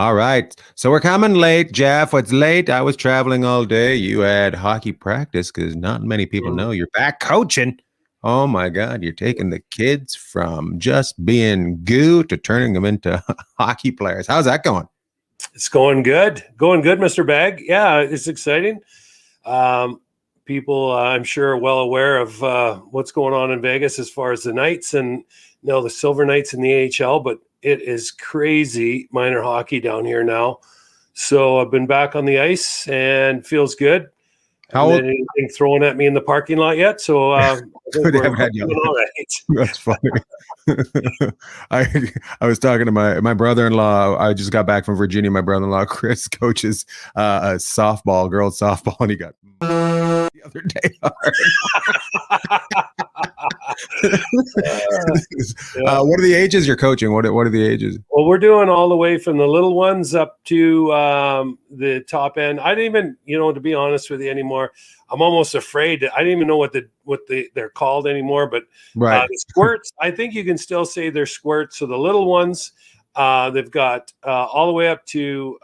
All right. So we're coming late, Jeff. What's late? I was traveling all day. You had hockey practice because not many people know you're back coaching. Oh my God, you're taking the kids from just being goo to turning them into hockey players. How's that going? It's going good. Going good, Mr. Bagg. Yeah, it's exciting. People, I'm sure, are well aware of what's going on in Vegas as far as the Knights and the Silver Knights in the AHL, but it is crazy minor hockey down here now. So I've been back on the ice and feels good. How old? Anything thrown at me in the parking lot yet? So I think we're doing all right. That's funny. I was talking to my brother-in-law. I just got back from Virginia. My brother-in-law Chris coaches girls softball, and he got the other day what are the ages you're coaching? What are the ages? Well, we're doing all the way from the little ones up to the top end. I didn't even, to be honest with you anymore, I'm almost afraid. I didn't even know what they're called anymore. But right. The squirts, I think you can still say they're squirts. So the little ones, they've got all the way up to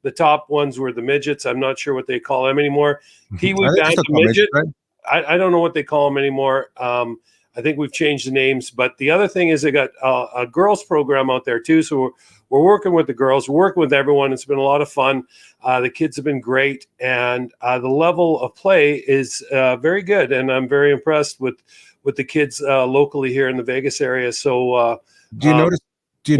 the top ones were the midgets. I'm not sure what they call them anymore. Pee-wee Bantam midget. Right? I don't know what they call them anymore. I think we've changed the names. But the other thing is they got a girls program out there too. So we're working with the girls. We're working with everyone. It's been a lot of fun. The kids have been great. And the level of play is very good. And I'm very impressed with the kids locally here in the Vegas area. So do you notice? Do you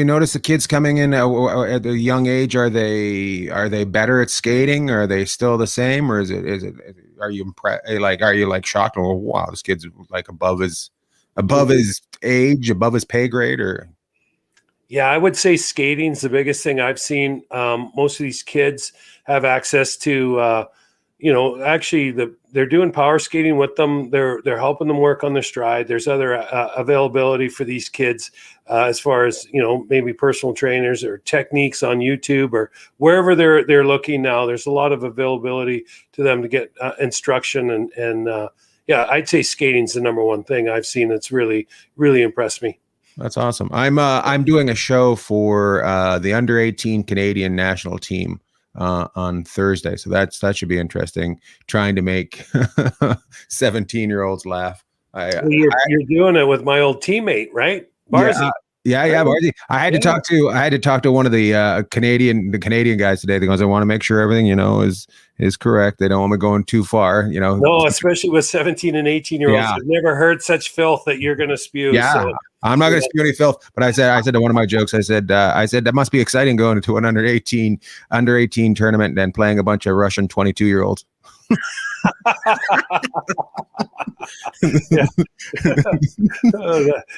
notice the kids coming in at a young age? Are they better at skating? Or are they still the same? Or is it are you impressed? Are you shocked? Oh, wow, this kid's above his age, above his pay grade? Or yeah, I would say skating's the biggest thing I've seen. Most of these kids have access to they're doing power skating with them. They're helping them work on their stride. There's other availability for these kids as far as, maybe personal trainers or techniques on YouTube or wherever they're looking now. There's a lot of availability to them to get instruction. And I'd say skating's the number one thing I've seen that's really, really impressed me. That's awesome. I'm doing a show for the under 18 Canadian national team on Thursday. So that should be interesting. Trying to make 17-year-olds laugh. You're doing it with my old teammate, right? Barzy. Yeah. Barzy. I had to talk to one of the Canadian guys today because I want to make sure everything, is correct. They don't want me going too far, No, especially with 17 and 18-year-olds. Yeah. I've never heard such filth that you're going to spew. Yeah. So, I'm not going to spew any filth, but I said to one of my jokes, I said that must be exciting going into an under 18 tournament and playing a bunch of Russian 22-year-olds. Yeah.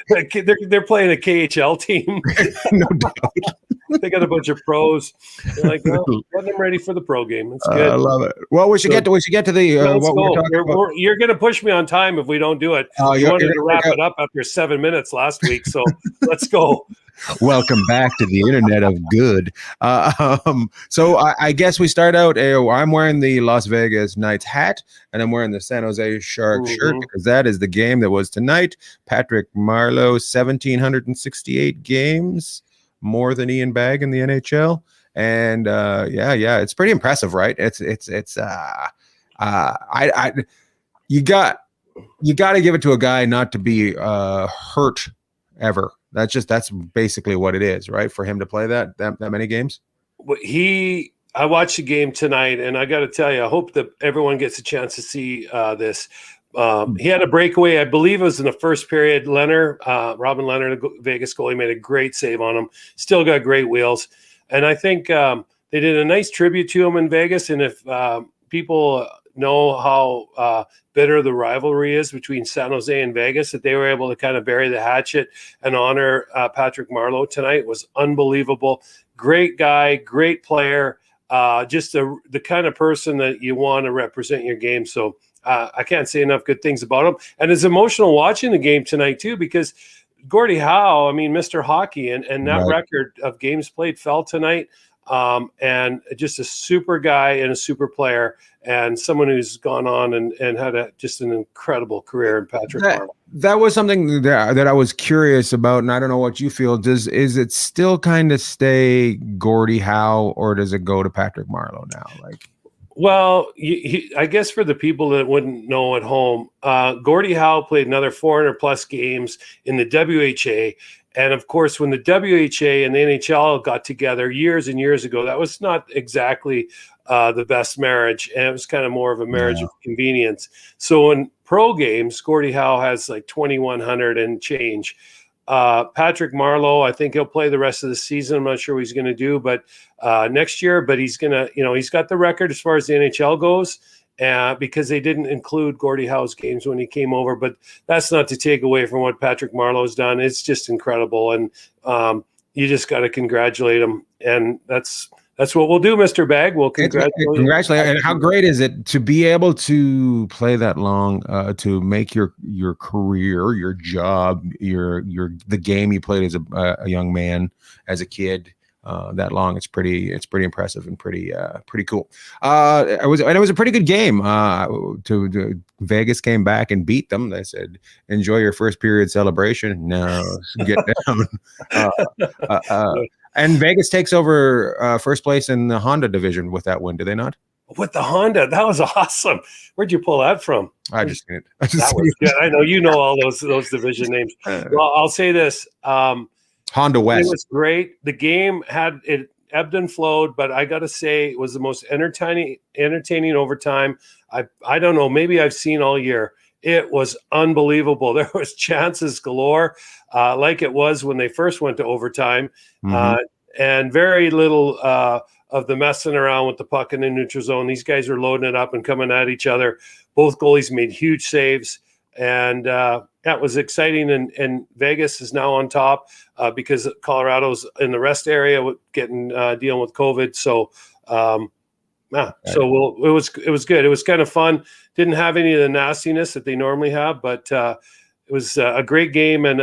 They're playing a KHL team. No doubt. They got a bunch of pros. They're like, well, get them ready for the pro game. It's good. I love it. Well, we should get to the what we're talking about. You're going to push me on time if we don't do it. You wanted to wrap it up after 7 minutes last week, so let's go. Welcome back to the internet of good. So I guess we start out. I'm wearing the Las Vegas Knights hat, and I'm wearing the San Jose Sharks shirt because that is the game that was tonight. Patrick Marleau, 1,768 games, more than Ian Bagg in the NHL, and it's pretty impressive, right? You got to give it to a guy not to be hurt ever. That's basically what it is, right? For him to play that many games. I watched the game tonight, and I got to tell you, I hope that everyone gets a chance to see this. He had a breakaway, I believe it was in the first period. Robin Leonard, the Vegas goalie, made a great save on him. Still got great wheels. And I think they did a nice tribute to him in Vegas. And if people know how bitter the rivalry is between San Jose and Vegas, that they were able to kind of bury the hatchet and honor Patrick Marleau tonight. It was unbelievable. Great guy, great player, just the kind of person that you want to represent your game. So I can't say enough good things about him. And it's emotional watching the game tonight too, because Gordie Howe, Mr. Hockey, and that record of games played fell tonight. and just a super guy and a super player, and someone who's gone on and had just an incredible career in Patrick Marleau. That was something that I was curious about, and I don't know what you feel. Is it still kind of stay Gordie Howe, or does it go to Patrick Marleau now? Like, well, I guess for the people that wouldn't know at home, Gordie Howe played another 400 plus games in the WHA. And of course, when the WHA and the NHL got together years and years ago, that was not exactly the best marriage. And it was kind of more of a marriage of convenience. So in pro games, Gordie Howe has like 2,100 and change. Patrick Marleau, I think he'll play the rest of the season. I'm not sure what he's going to do, but next year, but he's going to, he's got the record as far as the NHL goes. Because they didn't include Gordie Howe's games when he came over, but that's not to take away from what Patrick Marleau's done. It's just incredible, and you just got to congratulate him, and that's what we'll do, Mr. Bagg. We'll congratulate. And how great is it to be able to play that long, to make your career, your job, the game you played as a young man, as a kid. That long, it's pretty impressive and pretty cool. It was a pretty good game. Vegas came back and beat them. They said, "Enjoy your first period celebration." No, get down. And Vegas takes over first place in the Honda division with that win. Do they not? With the Honda, that was awesome. Where'd you pull that from? I just did. That was good. I know you know all those division names. Well, I'll say this. Honda West. It was great. The game it ebbed and flowed, but I got to say it was the most entertaining overtime I don't know, maybe I've seen all year. It was unbelievable. There was chances galore, like it was when they first went to overtime, and very little of the messing around with the puck in the neutral zone. These guys are loading it up and coming at each other. Both goalies made huge saves, and that was exciting. And Vegas is now on top because Colorado's in the rest area dealing with COVID. So, so it was good. It was kind of fun. Didn't have any of the nastiness that they normally have, but it was a great game. And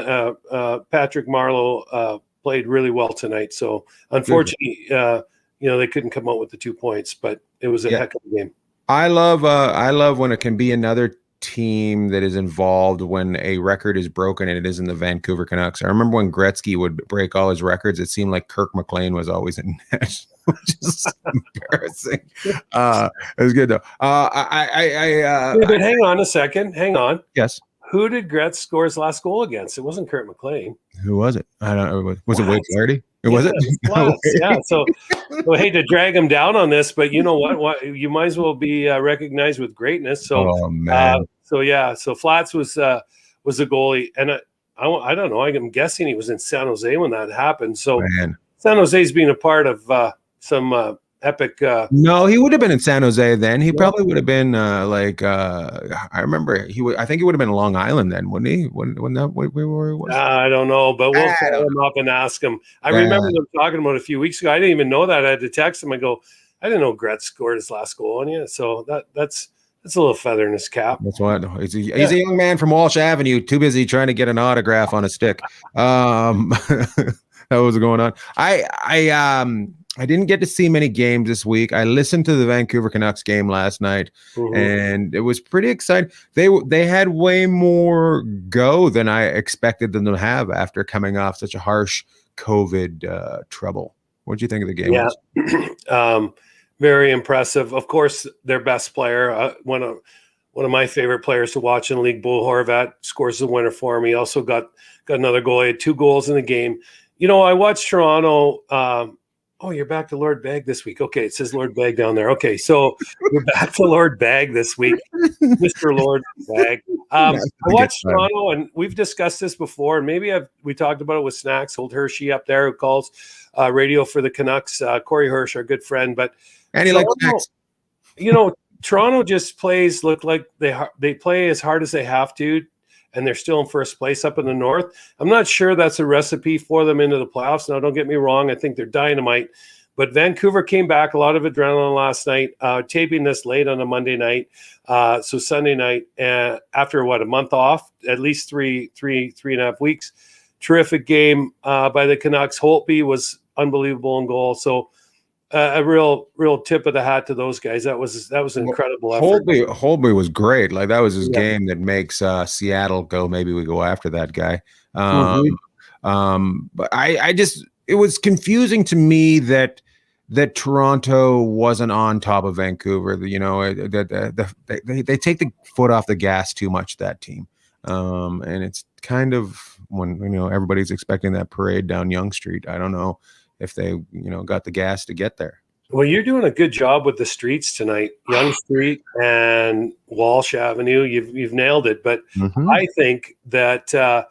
Patrick Marleau played really well tonight. So unfortunately, they couldn't come out with the 2 points, but it was a heck of a game. I love when it can be another team that is involved when a record is broken, and it isn't the Vancouver Canucks. I remember when Gretzky would break all his records, it seemed like Kirk McLean was always in net, which is embarrassing. It was good though. But hang on a second. Hang on. Yes. Who did Gretz score his last goal against? It wasn't Kurt McLean. Who was it? I don't know. Was it Wade Flaherty? Was it? No yeah. So I hate to drag him down on this, but you know what? You might as well be recognized with greatness. So, man. So Flats was a goalie, and I don't know. I'm guessing he was in San Jose when that happened. So San Jose's being a part of some epic. No, he would have been in San Jose then. He probably would have been I remember I think he would have been in Long Island then, wouldn't he? When that where he was? I don't know, but we'll call him up and ask him. I remember them talking about it a few weeks ago. I didn't even know that. I had to text him. I go, I didn't know Gretz scored his last goal on you. So that's a little feather in his cap. That's what he's a young man from Walsh Avenue, too busy trying to get an autograph on a stick. That was going on. I didn't get to see many games this week. I listened to the Vancouver Canucks game last night, and it was pretty exciting. They had way more go than I expected them to have after coming off such a harsh COVID trouble. What did you think of the game? Yeah, very impressive. Of course, their best player, one of my favorite players to watch in the league, Bo Horvat, scores the winner for him. He also got another goal. He had 2 goals in the game. I watched Toronto. Oh, you're back to Lord Bagg this week. Okay, it says Lord Bagg down there. Okay, so you're back to Lord Bagg this week, Mr. Lord Bagg. I watched Toronto, and we've discussed this before, and maybe we talked about it with Snacks, old Hershey up there who calls radio for the Canucks, Corey Hirsch, our good friend. But and he likes Snacks. Toronto just look like they play as hard as they have to, and they're still in first place up in the North. I'm not sure that's a recipe for them into the playoffs. Now, don't get me wrong. I think they're dynamite. But Vancouver came back, a lot of adrenaline last night, taping this late on a Monday night. So Sunday night, after a month off, at least three and a half weeks. Terrific game by the Canucks. Holtby was unbelievable in goal. So a real tip of the hat to those guys. That was an incredible effort. Holtby was great. Like that was his game that makes Seattle go. Maybe we go after that guy. But it was confusing to me that Toronto wasn't on top of Vancouver. You know, they take the foot off the gas too much, that team. And it's kind of when, everybody's expecting that parade down Yonge Street. I don't know if they, got the gas to get there. Well, you're doing a good job with the streets tonight, Yonge Street and Walsh Avenue. You've nailed it. But I think that the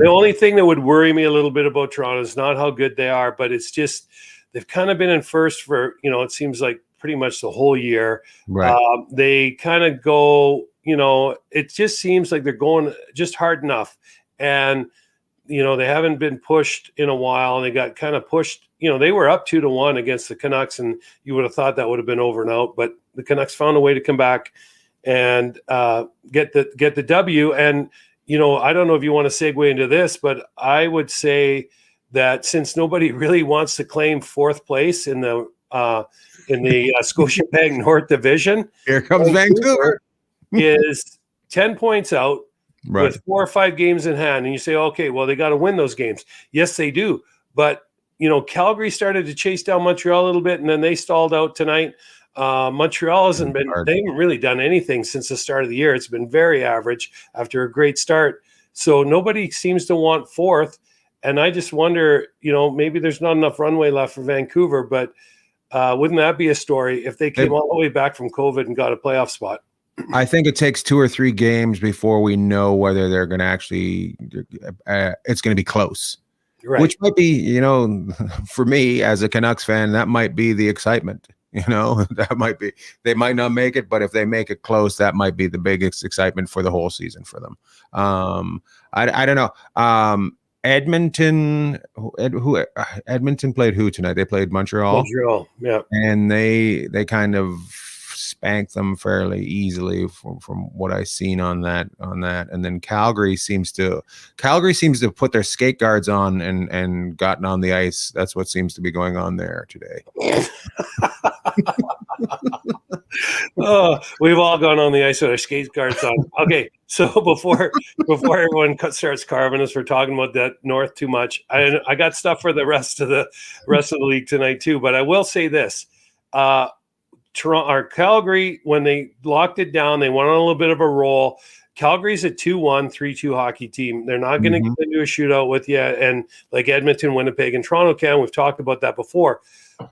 only thing that would worry me a little bit about Toronto is not how good they are, but it's just they've kind of been in first for, it seems like pretty much the whole year. Right. They kind of go, it just seems like they're going just hard enough. And, they haven't been pushed in a while, and they got kind of pushed. They were up 2-1 against the Canucks, and you would have thought that would have been over and out. But the Canucks found a way to come back and get the W. And, I don't know if you want to segue into this, but I would say that since nobody really wants to claim fourth place in the Scotiabank North Division, here comes Vancouver is 10 points out. Right. With 4 or 5 games in hand, and you say, okay, well, they got to win those games. Yes, they do. But, Calgary started to chase down Montreal a little bit, and then they stalled out tonight. Montreal they haven't really done anything since the start of the year. It's been very average after a great start. So nobody seems to want fourth. And I just wonder, maybe there's not enough runway left for Vancouver, but wouldn't that be a story if they came all the way back from COVID and got a playoff spot? I think it takes 2 or 3 games before we know whether they're going to actually it's going to be close, right. Which might be, for me as a Canucks fan, that might be the excitement. That might be, they might not make it, but if they make it close, that might be the biggest excitement for the whole season for them. I don't know. Edmonton played who tonight? They played Montreal. Yeah, and they kind of spanked them fairly easily from what I've seen on that. And then Calgary seems to put their skate guards on and gotten on the ice. That's what seems to be going on there today. Oh, we've all gone on the ice with our skate guards on. Okay, so before everyone starts carving us for talking about that North too much, I got stuff for the rest of the league tonight too. But I will say this: Toronto or Calgary, when they locked it down, they went on a little bit of a roll. Calgary's a 2-1, 3-2 hockey team. They're not going to get into a shootout with you, and like Edmonton, Winnipeg, and Toronto can. We've talked about that before.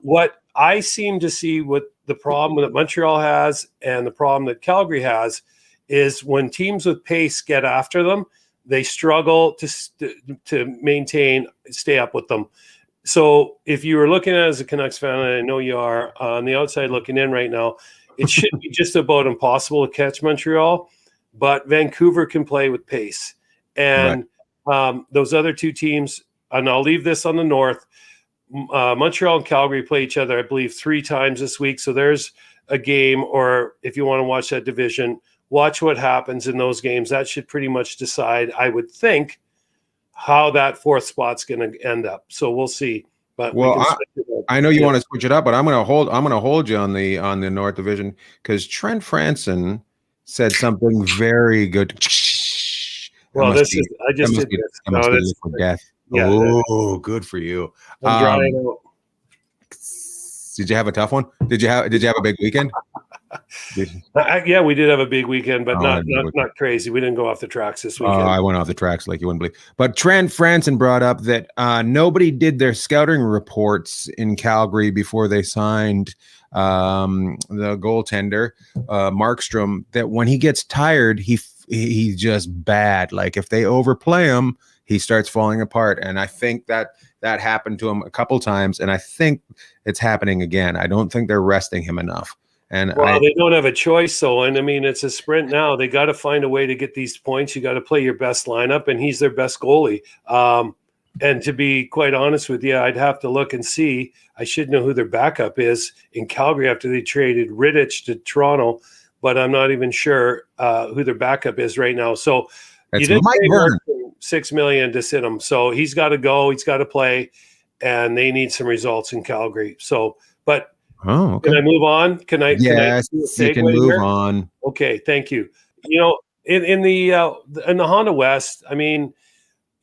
What I seem to see with the problem that Montreal has and the problem that Calgary has is when teams with pace get after them, they struggle to stay up with them. So if you were looking at it as a Canucks fan, and I know you are on the outside looking in right now, it should be just about impossible to catch Montreal, but Vancouver can play with pace. And those other two teams, and I'll leave this on the North, Montreal and Calgary play each other, I believe, 3 times this week. So there's a game, or if you want to watch that division, watch what happens in those games. That should pretty much decide, I would think, how that fourth spot's going to end up. So we'll see. But I know you want to switch it up, but I'm going to hold you on the North Division because Trent Franson said something very good. Well, I just did this. No, that's for death. Yeah, oh, good for you. Did you have a tough one? Did you have a big weekend? Yeah, we did have a big weekend, but not crazy. We didn't go off the tracks this weekend. I went off the tracks like you wouldn't believe. But Trent Franson brought up that nobody did their scouting reports in Calgary before they signed the goaltender, Markstrom, that when he gets tired, he's just bad. Like if they overplay him, he starts falling apart. And I think that happened to him a couple times, and I think it's happening again. I don't think they're resting him enough. And they don't have a choice, though. And I mean, it's a sprint now. They got to find a way to get these points. You got to play your best lineup, and he's their best goalie. And to be quite honest with you, I'd have to look and see. I should know who their backup is in Calgary after they traded Rittich to Toronto, but I'm not even sure who their backup is right now. So you didn't pay $6 million to sit him. So he's got to go. He's got to play, and they need some results in Calgary. So, But okay. can I move on? Yes, you can move on. Okay, thank you. In the Honda West, I mean,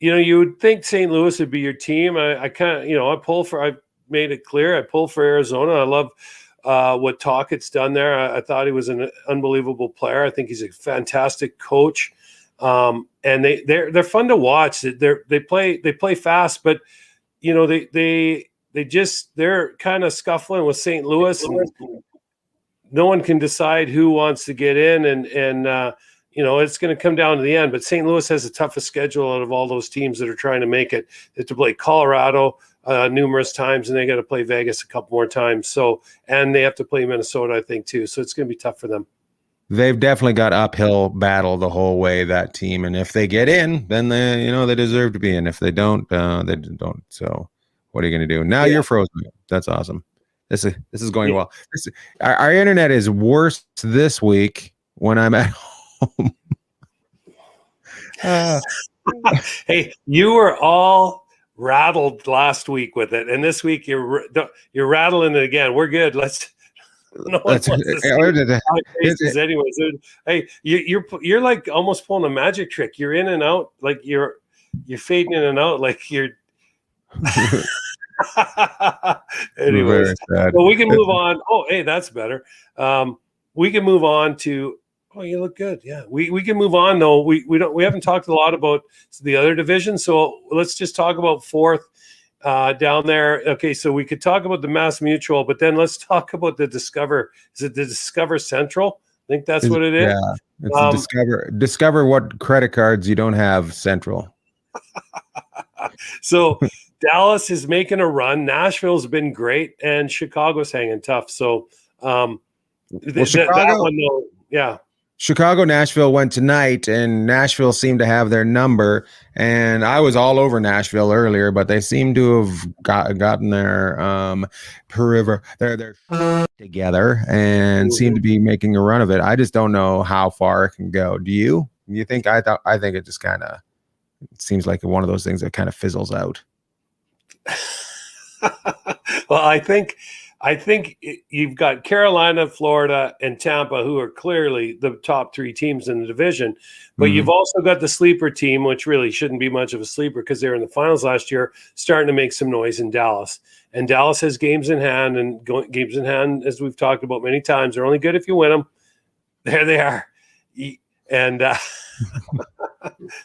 you would think St. Louis would be your team. I kind of, I've made it clear, I pull for Arizona. I love what Tocchet's done there. I thought he was an unbelievable player. I think he's a fantastic coach. And they're fun to watch. They play fast, but they're kind of scuffling with St. Louis, and no one can decide who wants to get in, and it's going to come down to the end. But St. Louis has the toughest schedule out of all those teams that are trying to make it. They have to play Colorado numerous times, and they got to play Vegas a couple more times. So, and they have to play Minnesota, I think, too. So it's going to be tough for them. They've definitely got uphill battle the whole way, that team. And if they get in, then they deserve to be in. If they don't, they don't. So what are you going to do? Now you're frozen. That's awesome. This is going well. Our internet is worse this week when I'm at home. Hey, you were all rattled last week with it, and this week you're rattling it again. We're good. No one wants to see my faces anyways. Hey, you're like almost pulling a magic trick. You're in and out, like you're fading in and out, like you're. Anyways, well, we can move on. Oh, hey, that's better. We can move on to. Oh, you look good. Yeah, we can move on though. We haven't talked a lot about the other division, so let's just talk about fourth. Down there. Okay, so we could talk about the Mass Mutual, but then let's talk about the Discover. Is it the Discover Central? I think that's what it is. Yeah, it's Discover what credit cards you don't have Central. So Dallas is making a run. Nashville's been great, and Chicago's hanging tough. So Chicago, that one, though, yeah. Chicago, Nashville went tonight, and Nashville seemed to have their number. And I was all over Nashville earlier, but they seem to have gotten their their together and seem to be making a run of it. I just don't know how far it can go. Do you? You think? I think it just kind of seems like one of those things that kind of fizzles out. Well, I think you've got Carolina, Florida, and Tampa, who are clearly the top three teams in the division. But you've also got the sleeper team, which really shouldn't be much of a sleeper because they were in the finals last year, starting to make some noise in Dallas. And Dallas has games in hand, and games in hand, as we've talked about many times, they're only good if you win them. There they are. And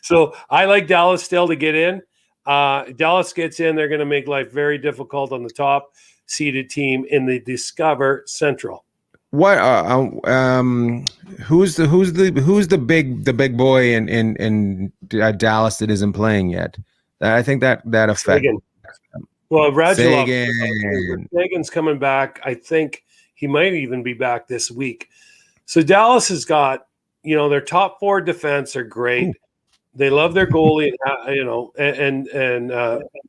so I like Dallas still to get in. Dallas gets in, they're going to make life very difficult on the top seeded team in the Discover Central. What who's the big boy in Dallas that isn't playing yet? I think that affects. Well, Sagan's coming back. I think he might even be back this week. So Dallas has got, their top four defense are great. Ooh. They love their goalie, and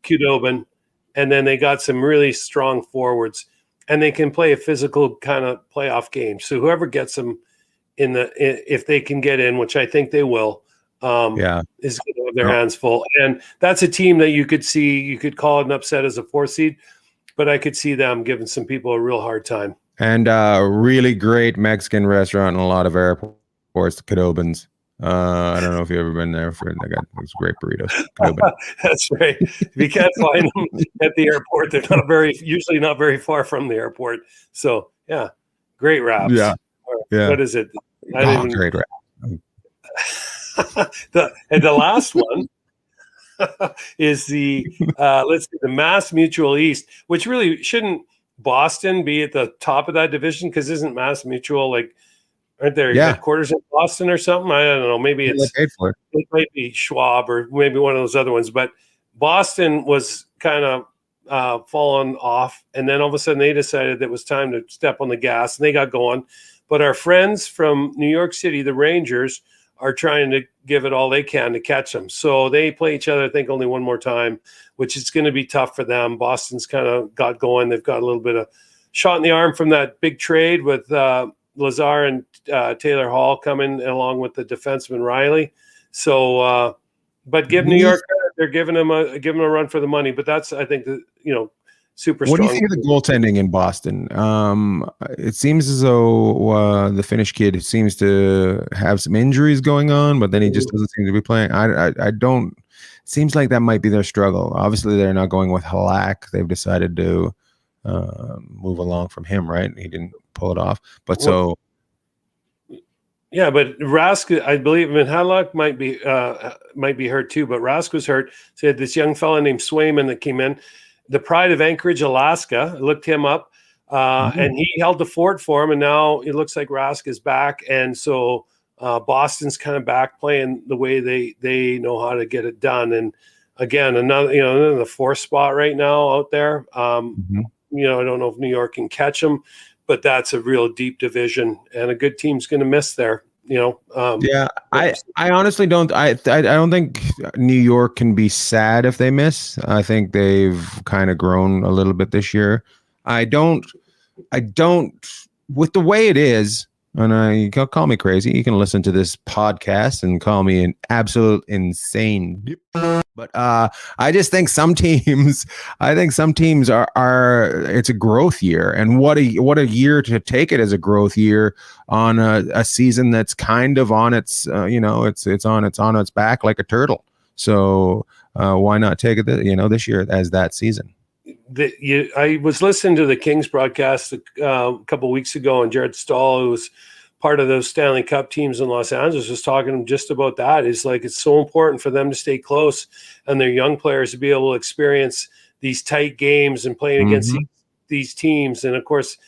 Khudobin. And then they got some really strong forwards, and they can play a physical kind of playoff game. So whoever gets them if they can get in, which I think they will, is going to have their hands full. And that's a team that you could call it an upset as a 4th seed, but I could see them giving some people a real hard time. And really great Mexican restaurant in a lot of airports, the Khudobin's. I don't know if you've ever been there. They got these great burritos. That's right. If you can't find them at the airport, they're usually not very far from the airport. So yeah, great wraps. Yeah. What is it? Great wrap. The last one is the Mass Mutual East, which really shouldn't Boston be at the top of that division, because isn't Mass Mutual aren't there headquarters in Boston or something? I don't know. Maybe it might be Schwab or maybe one of those other ones. But Boston was kind of falling off, and then all of a sudden they decided that it was time to step on the gas, and they got going. But our friends from New York City, the Rangers, are trying to give it all they can to catch them. So they play each other, I think, only one more time, which is going to be tough for them. Boston's kind of got going. They've got a little bit of shot in the arm from that big trade with Lazar and Taylor Hall coming along with the defenseman Riley. So, but give New York, they're giving them a run for the money. But that's, I think, super What do strong. you think of the goaltending in Boston? It seems as though the Finnish kid seems to have some injuries going on, but then he just doesn't seem to be playing. I don't. Seems like that might be their struggle. Obviously, they're not going with Halak. They've decided to move along from him, right? He didn't pull it off, but so. Yeah, but Rask, I believe, Halak might be hurt too, but Rask was hurt. So had this young fella named Swayman that came in, the pride of Anchorage, Alaska. I looked him up, and he held the fort for him. And now it looks like Rask is back, and so Boston's kind of back playing the way they know how to get it done. And again, another the fourth spot right now out there. I don't know if New York can catch them, but that's a real deep division, and a good team's going to miss there. I honestly don't. I don't think New York can be sad if they miss. I think they've kind of grown a little bit this year. I don't. With the way it is, and you can call me crazy. You can listen to this podcast and call me an absolute insane. But I just think some teams. Are. It's a growth year, and what a year to take it as a growth year on a season that's kind of on its. It's on its back like a turtle. So why not take it? This year as that season. I was listening to the Kings broadcast a couple of weeks ago, and Jared Stahl, who was part of those Stanley Cup teams in Los Angeles, was talking just about that. It's like it's so important for them to stay close and their young players to be able to experience these tight games and playing against these teams. And of course,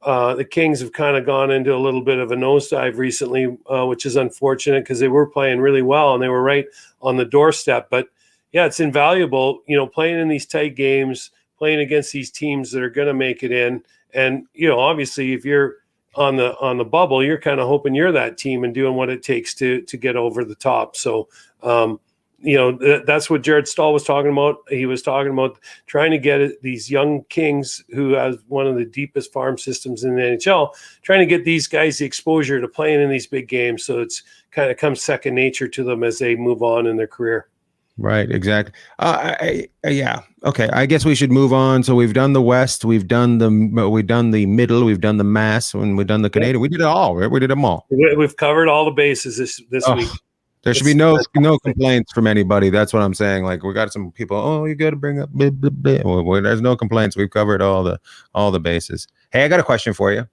the Kings have kind of gone into a little bit of a nosedive recently, which is unfortunate because they were playing really well and they were right on the doorstep. But yeah, it's invaluable, playing in these tight games, playing against these teams that are going to make it in. And, obviously if you're on the bubble, you're kind of hoping you're that team and doing what it takes to get over the top. So, that's what Jared Stahl was talking about. He was talking about trying to get these young Kings who have one of the deepest farm systems in the NHL, trying to get these guys the exposure to playing in these big games. So it's kind of comes second nature to them as they move on in their career. Right, exactly. Yeah. Okay. I guess we should move on. So we've done the West, we've done the Middle, we've done the Mass, and we've done the Canadian. We did it all. Right? We did them all. We've covered all the bases this week. There should be no complaints from anybody. That's what I'm saying. Like we got some people. Oh, you got to bring up. Blah, blah, blah. Well, there's no complaints. We've covered all the bases. Hey, I got a question for you.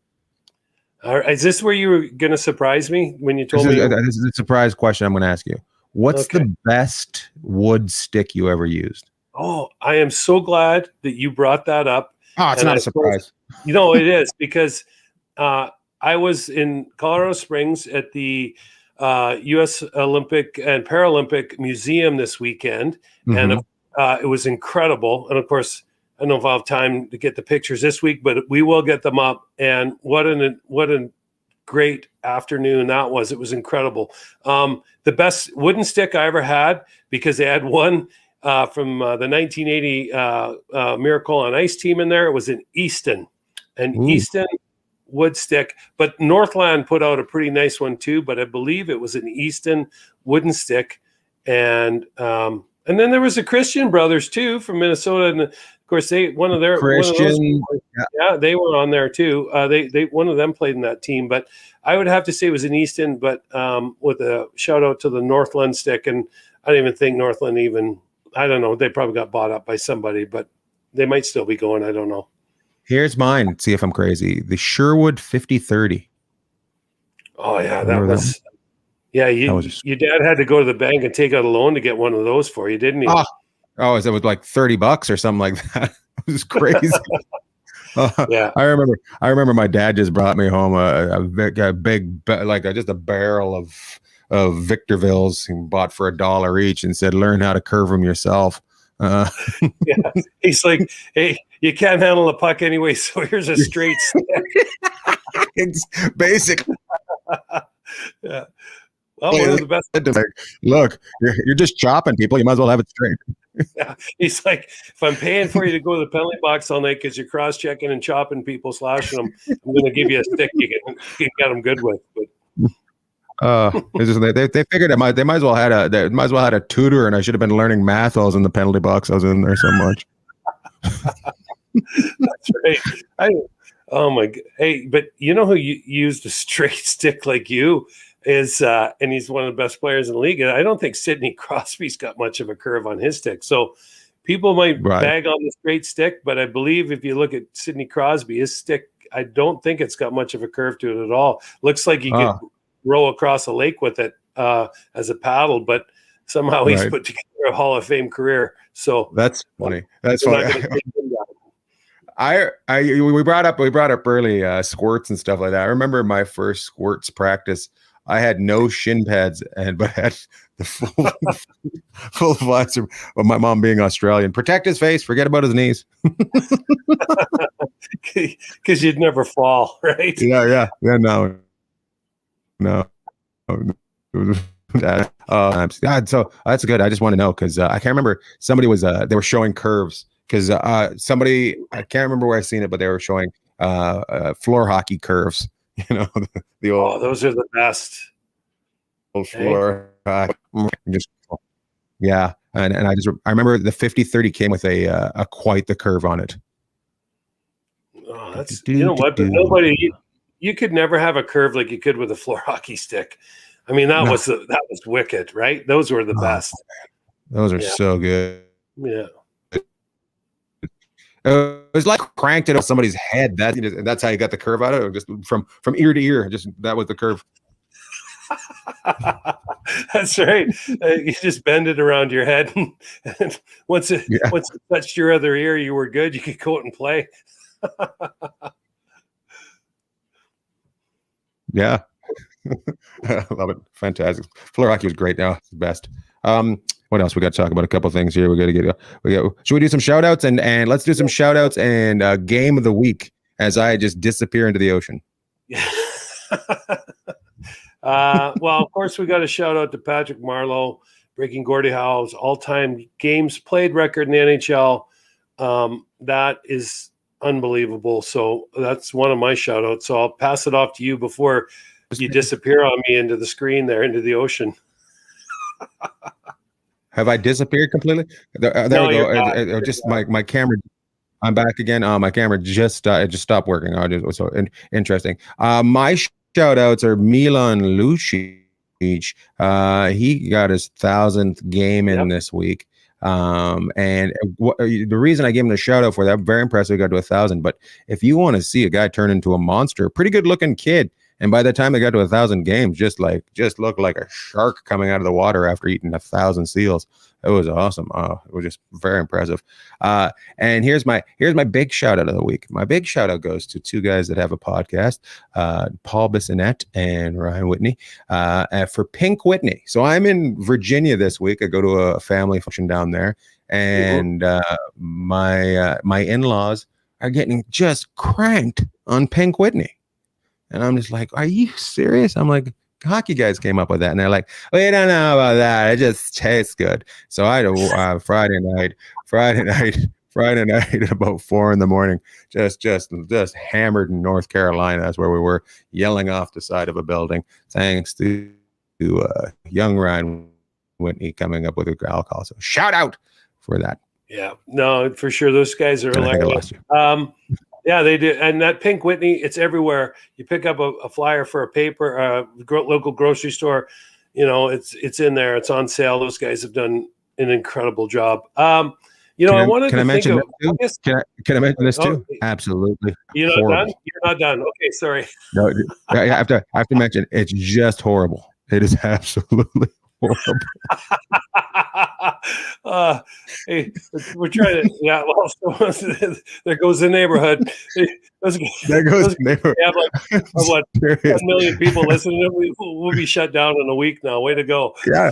Is this where you were going to surprise me when you told me? This is a surprise question. I'm going to ask you. What's the best wood stick you ever used? Oh, I am so glad that you brought that up. Oh, it's not a surprise. It is because I was in Colorado Springs at the U.S. Olympic and Paralympic Museum this weekend, and it was incredible. And of course, I don't know if I'll have time to get the pictures this week, but we will get them up. And what a great afternoon that was. It was incredible. The best wooden stick I ever had, because they had one from the 1980 Miracle on Ice team in there. It was an Easton wood stick, but Northland put out a pretty nice one too, but I believe it was an Easton wooden stick. And then there was the Christian brothers too from Minnesota, and of course they they were on there too. They one of them played in that team, but I would have to say it was an Easton, but with a shout out to the Northland stick. And I don't even think Northland I don't know, they probably got bought up by somebody, but they might still be going. I don't know. Here's mine. See if I'm crazy. The Sherwood 5030. Oh yeah, that was. Yeah, your dad had to go to the bank and take out a loan to get one of those for you, didn't he? Oh, it was like $30 or something like that. It was crazy. Yeah, I remember my dad just brought me home a big, like just a barrel of Victorvilles he bought for $1 each and said, "Learn how to curve them yourself." Yeah, he's like, "Hey, you can't handle a puck anyway, so here's a straight stick." It's basic. Yeah. Well, one of the best. Look, you're just chopping people. You might as well have it straight. Yeah. He's like, if I'm paying for you to go to the penalty box all night because you're cross-checking and chopping people, slashing them, I'm going to give you a stick you can get them good with. But they figured they might as well had a tutor, and I should have been learning math while I was in the penalty box. I was in there so much. That's right. Oh my. Hey, but you know who used a straight stick like you is, and he's one of the best players in the league. And I don't think Sidney Crosby's got much of a curve on his stick. So people might bag on the straight stick, but I believe if you look at Sidney Crosby, his stick, I don't think it's got much of a curve to it at all. Looks like he could row across a lake with it as a paddle, but somehow he's put together a Hall of Fame career. So that's funny. That's funny. We brought up early squirts and stuff like that. I remember my first squirts practice. I had no shin pads but had the full visor of my mom being Australian. Protect his face, forget about his knees. Because you'd never fall, right? Yeah, no. So that's good. I just want to know because I can't remember. Somebody was they were showing curves because somebody, I can't remember where I seen it, but they were showing floor hockey curves. You know, the old. Those are the best. Old floor. Yeah, and I remember the 50-30 came with a quite the curve on it. Oh, that's you know what? But nobody, you could never have a curve like you could with a floor hockey stick. I mean, that was wicked, right? Those were the best. Those are so good. Yeah. It was like cranked it on somebody's head. That's how you got the curve out of it. Just from ear to ear. Just that was the curve. That's right. You just bend it around your head, and once it touched your other ear, you were good. You could go out and play. Yeah. I love it. Fantastic. Floor hockey was great. Now it's the best. What else? We got to talk about a couple things here. Should we do some shout outs and let's do some shout outs and game of the week as I just disappear into the ocean. Well, of course, we got a shout out to Patrick Marleau, breaking Gordie Howe's all-time games played record in the NHL. That is unbelievable. So that's one of my shout outs. So I'll pass it off to you before you disappear on me into the screen there, into the ocean. Have I disappeared completely? There we go. Just my camera. I'm back again. My camera just stopped working. So interesting. My shout outs are Milan Lucic. He got his 1,000th game in this week. And the reason I gave him the shout out for that, very impressive. He got to 1,000. But if you want to see a guy turn into a monster, pretty good looking kid. And by the time they got to 1,000 games, just looked like a shark coming out of the water after eating 1,000 seals. It was awesome. It was just very impressive. And here's my big shout out of the week. My big shout out goes to two guys that have a podcast, Paul Bissonnette and Ryan Whitney, for Pink Whitney. So I'm in Virginia this week. I go to a family function down there, and my in-laws are getting just cranked on Pink Whitney. And I'm just like, are you serious? I'm like, hockey guys came up with that. And they're like, we don't know about that. It just tastes good. So I had a Friday night at about 4 a.m, just hammered in North Carolina. That's where we were, yelling off the side of a building, thanks to young Ryan Whitney coming up with a alcohol. So shout out for that. Yeah, no, for sure. Those guys are hilarious. Yeah, they do. And that Pink Whitney, it's everywhere. You pick up a flyer for a paper, local grocery store, you know, it's in there. It's on sale. Those guys have done an incredible job. I wanted to mention this too? Can I mention this too? Absolutely. You're not done? You're not done. Okay, sorry. No, I have to mention, it's just horrible. It is absolutely horrible. Hey, we're trying to. Yeah, well, there goes the neighborhood. There goes the neighborhood. We have what 10 million people listening. We'll be shut down in a week now. Way to go! Yeah,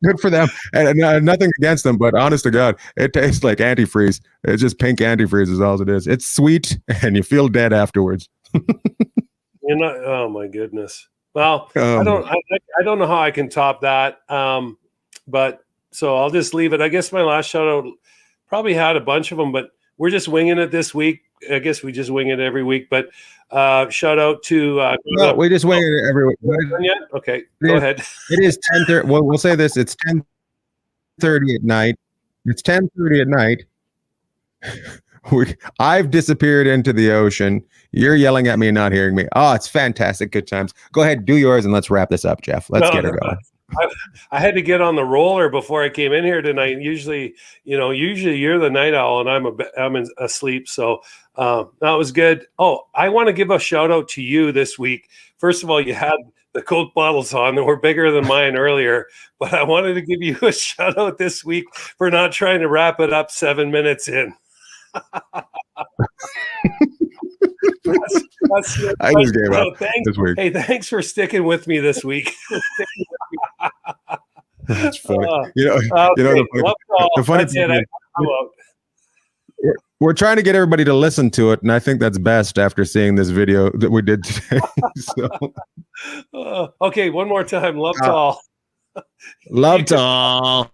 good for them. And nothing against them, but honest to God, it tastes like antifreeze. It's just pink antifreeze is all it is. It's sweet, and you feel dead afterwards. Oh my goodness. Well, I don't know how I can top that. But so I'll just leave it. I guess my last shout out probably had a bunch of them, but we're just winging it this week. I guess we just wing it every week. But shout out to no, we just wing it every week. Okay, go ahead. It is 10:30. Well, we'll say this: it's 10:30 at night. It's 10:30 at night. I've disappeared into the ocean. You're yelling at me and not hearing me. Oh, it's fantastic. Good times. Go ahead, do yours, and let's wrap this up, Jeff. Let's get her going. I had to get on the roller before I came in here tonight. Usually you're the night owl and I'm asleep. So that was good. Oh, I want to give a shout out to you this week. First of all, you had the Coke bottles on that were bigger than mine earlier, but I wanted to give you a shout out this week for not trying to wrap it up 7 minutes in. I just gave up this week. Hey, thanks for sticking with me this week. That's funny. The funny thing is, we're trying to get everybody to listen to it, and I think that's best after seeing this video that we did today. Okay, one more time. Love to all. Love to all.